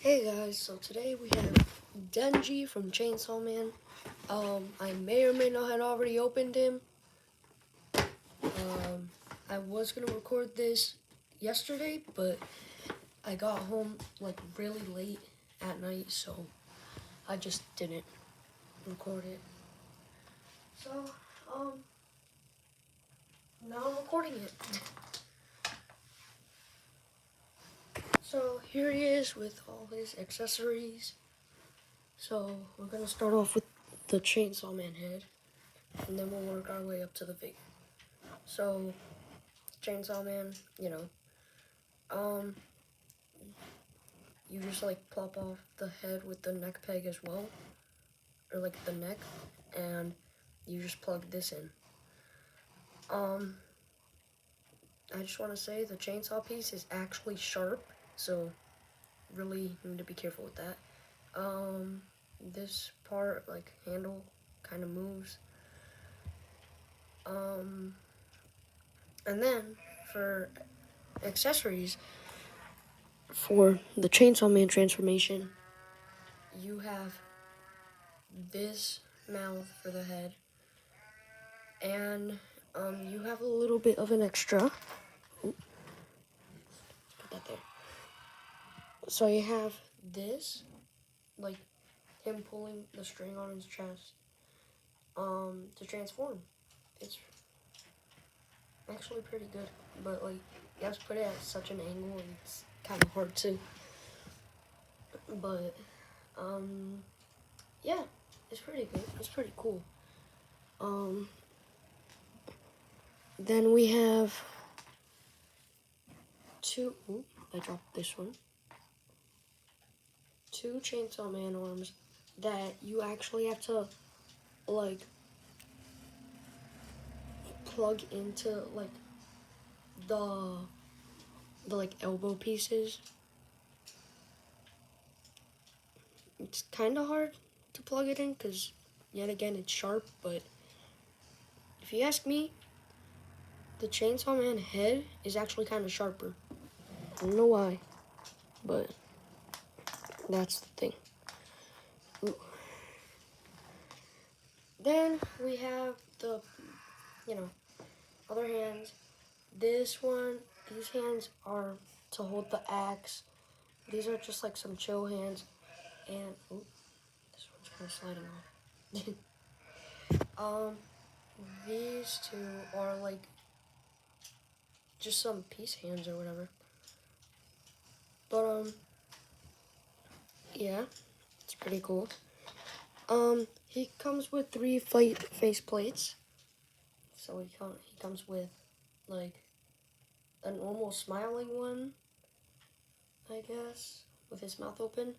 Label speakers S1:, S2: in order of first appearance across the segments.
S1: Hey guys, so today we have Denji from Chainsaw Man. I may or may not have already opened him. I was gonna record this yesterday, but I got home like really late at night, so I just didn't record it. So, now I'm recording it. So here he is with all his accessories. So we're gonna start off with the Chainsaw Man head, and then we'll work our way up to the figure. So, Chainsaw Man, you just like plop off the head with the neck peg as well, or like the neck, and you just plug this in. I just want to say the chainsaw piece is actually sharp, so really need to be careful with that. This part, like handle, kind of moves. And then for accessories, for the Chainsaw Man transformation, you have this mouth for the head, and you have a little bit of an extra. Ooh, put that there. So you have this, like him pulling the string on his chest, to transform. It's actually pretty good, but like you have to put it at such an angle, and it's kind of hard to. But yeah, it's pretty good. It's pretty cool. Then we have two. Ooh, I dropped this one. Two Chainsaw Man arms that you actually have to like plug into like the like elbow pieces. It's kind of hard to plug it in because yet again it's sharp, but if you ask me, the Chainsaw Man head is actually kind of sharper. I don't know why, but that's the thing. Ooh. Then we have the, other hands. These hands are to hold the axe. These are just like some chill hands. And, ooh, this one's kind of sliding off. These two are like just some peace hands or whatever. But, yeah, it's pretty cool. He comes with 3 face plates. So he comes with like a normal smiling one, I guess, with his mouth open.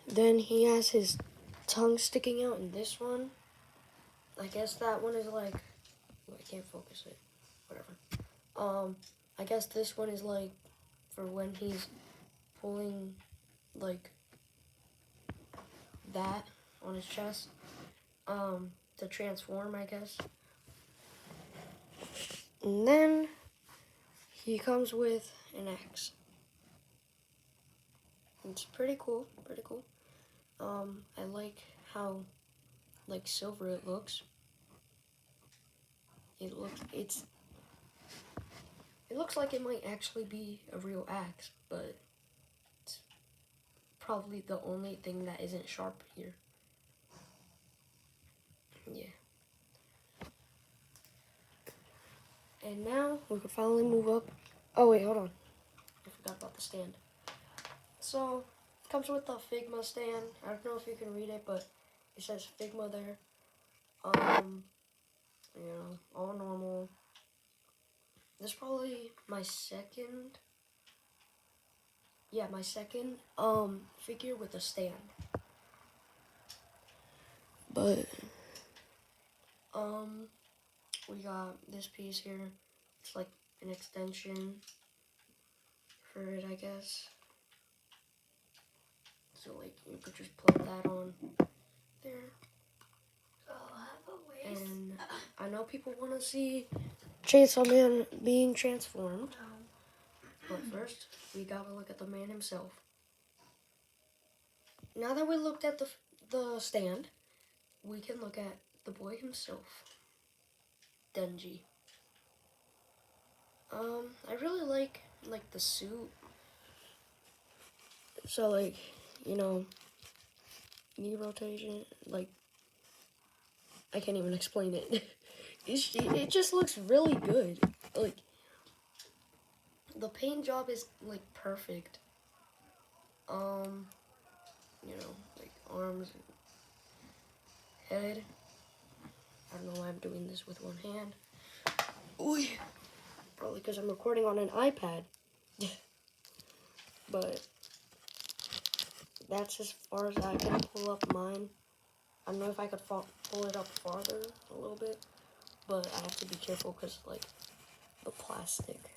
S1: Then he has his tongue sticking out in this one. I guess that one is like, I can't focus it, whatever. I guess this one is like for when he's pulling like that on his chest, to transform, I guess. And then he comes with an axe. It's pretty cool, I like how like silver it looks. It looks like it might actually be a real axe, but it's probably the only thing that isn't sharp here. Yeah. And now we can finally move up. Oh wait, hold on. I forgot about the stand. So, it comes with the Figma stand. I don't know if you can read it, but it says Figma there. All normal. This is probably my second figure with a stand. But we got this piece here. It's like an extension for it, I guess. So like you could just plug that on there. And I know people want to see Chainsaw Man being transformed. But first, we gotta look at the man himself. now that we looked at the stand, we can look at the boy himself, Denji. I really like the suit. So like, you know, knee rotation, like I can't even explain it. It just looks really good. Like the paint job is like perfect. You know, like arms, head. I don't know why I'm doing this with one hand. Ooh, probably because I'm recording on an iPad. But that's as far as I can pull up mine. I don't know if I could pull it up farther a little bit, but I have to be careful because like the plastic.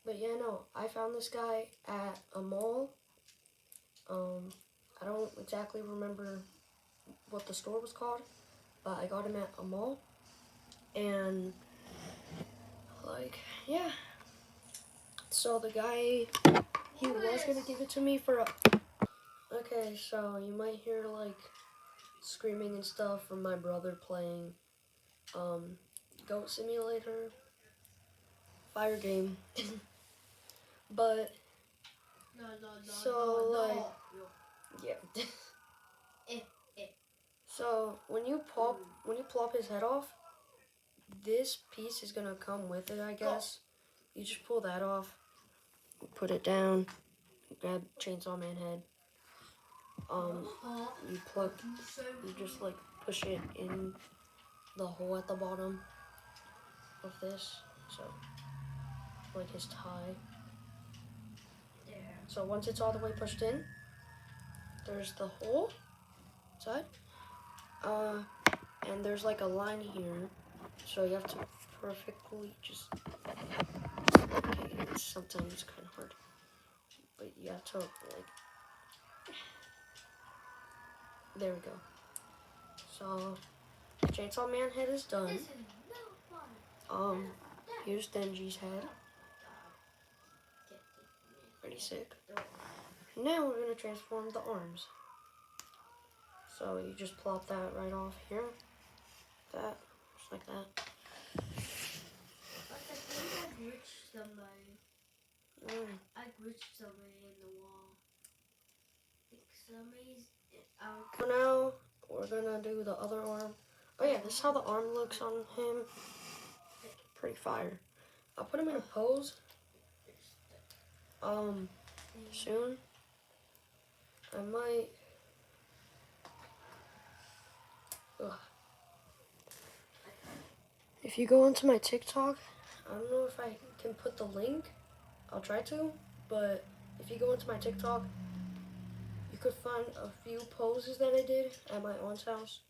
S1: But yeah, no, I found this guy at a mall. I don't exactly remember what the store was called, but I got him at a mall. And like, yeah. So the guy, he was gonna give it to me for a... Okay, so you might hear like screaming and stuff from my brother playing Goat Simulator, fire game. But so like, yeah. So when you plop his head off, this piece is gonna come with it, I guess. You just pull that off, put it down, grab Chainsaw Man head. You just like push it in the hole at the bottom of this, so like his tie. So once it's all the way pushed in, there's the hole side, and there's like a line here, so you have to perfectly just. Okay, it's sometimes kind of hard, but you have to like. There we go. So Chainsaw Man head is done. Here's Denji's head. Pretty sick. Now we're gonna transform the arms. So you just plop that right off here. That, just like that.
S2: But I think I glitched somebody. I glitched somebody in the wall. I think somebody's out.
S1: So now we're gonna do the other arm. Oh yeah, this is how the arm looks on him. Pretty fire. I'll put him in a pose. Soon. I might. Ugh. If you go onto my TikTok, I don't know if I can put the link. I'll try to, but if you go into my TikTok, you could find a few poses that I did at my aunt's house.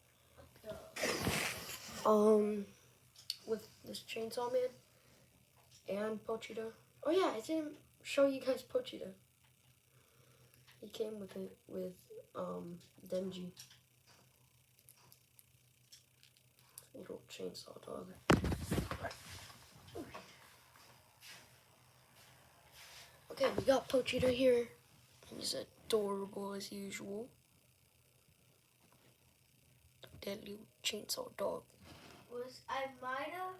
S1: With this Chainsaw Man and Pochita. Oh yeah, I didn't show you guys Pochita. He came with it with Denji. Little chainsaw dog. Okay, we got Pochita here. He's adorable as usual. That little chainsaw dog.
S2: I might have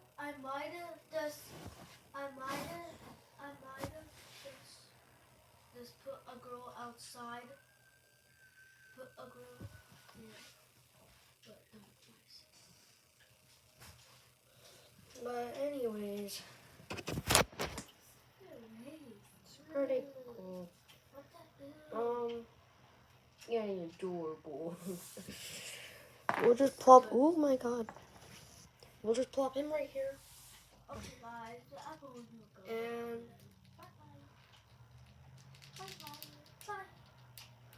S2: just put a girl outside. Put a girl here.
S1: But anyways, it's pretty cool. Yeah, you're adorable. We'll just plop. Oh my god. We'll just plop him right here.
S2: Okay, guys.
S1: And
S2: Bye.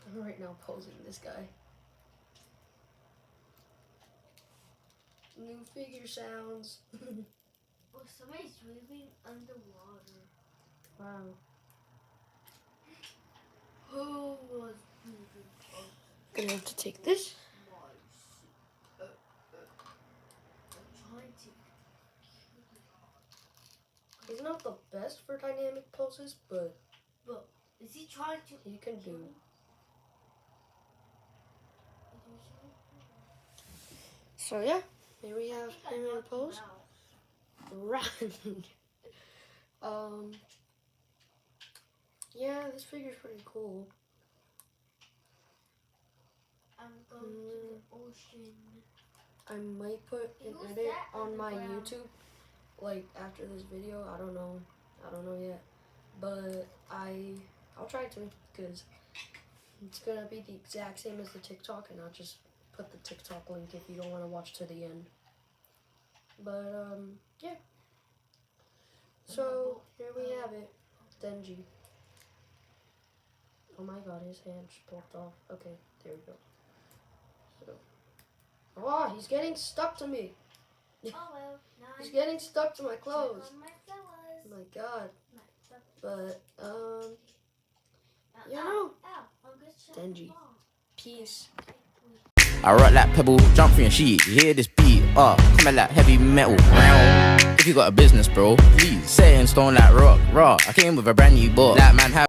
S1: I'm right now posing this guy. New figure sounds.
S2: Oh, somebody's breathing underwater.
S1: Wow.
S2: Who was breathing underwater?
S1: Gonna have to take this. He's not the best for dynamic poses, but
S2: Is he trying to?
S1: You can do. So yeah, here we have him in a pose. Right. Yeah, this figure's pretty cool.
S2: I'm going to the ocean.
S1: I might put an edit on my YouTube, like after this video. I don't know yet, but I'll try to, because it's gonna be the exact same as the TikTok, and I'll just put the TikTok link if you don't want to watch to the end. But yeah. So here we have it, Denji. Oh my god, his hand just popped off. Okay, there we go. So, oh, he's getting stuck to me.
S2: Oh well,
S1: He's getting stuck to my clothes.
S2: my flowers.
S1: Oh my god. But you
S2: Ow,
S1: know,
S2: ow, I'm gonna check
S1: Denji.
S2: the ball.
S1: peace.
S3: I rock like pebble, jump for your sheet. You hear this beat, coming like heavy metal. If you got a business, bro, please say it in stone like rock. I came with a brand new book. That man have